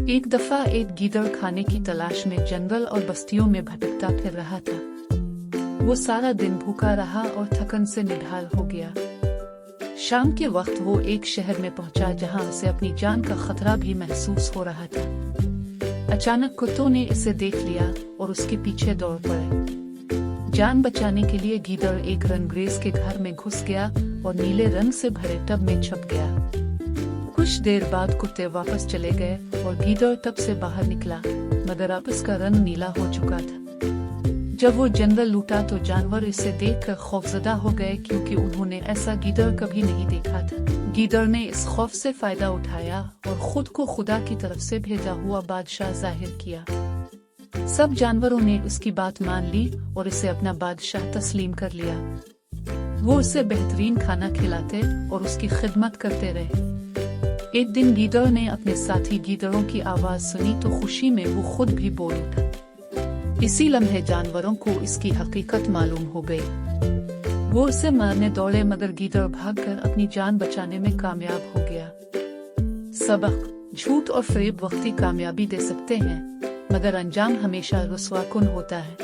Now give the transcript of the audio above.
एक दफा एक गीदड़ खाने की तलाश में जंगल और बस्तियों में भटकता फिर रहा था। वो सारा दिन भूखा रहा और थकन से निढाल हो गया। शाम के वक्त वो एक शहर में पहुंचा जहां उसे अपनी जान का खतरा भी महसूस हो रहा था। अचानक कुत्तों ने इसे देख लिया और उसके पीछे दौड़ पड़े। जान बचाने के लिए गीदड़ एक रंगरेज के घर में घुस गया और नीले रंग से भरे टब में छप गया। कुछ देर बाद कुत्ते वापस चले गए और गीदड़ टब से बाहर निकला, मगर अब इसका रंग नीला हो चुका था। जब वो जंगल लूटा तो जानवर इसे देखकर खौफजदा हो गए, क्योंकि उन्होंने ऐसा गीदड़ कभी नहीं देखा था। गीदड़ ने इस खौफ से फायदा उठाया और खुद को खुदा की तरफ से भेजा हुआ बादशाह जाहिर किया। सब जानवरों ने उसकी बात मान ली और इसे अपना बादशाह तस्लीम कर लिया। वो उसे बेहतरीन खाना खिलाते और उसकी खिदमत करते रहे। एक दिन गीदड़ ने अपने साथी गीदड़ों की आवाज सुनी तो खुशी में वो खुद भी बोल उठा। इसी लम्हे जानवरों को इसकी हकीकत मालूम हो गई। वो उसे मारने दौड़े, मगर गीदड़ भागकर अपनी जान बचाने में कामयाब हो गया। सबक: झूठ और फरेब वक्ती कामयाबी दे सकते हैं, मगर अंजाम हमेशा रुस्वाकुन होता है।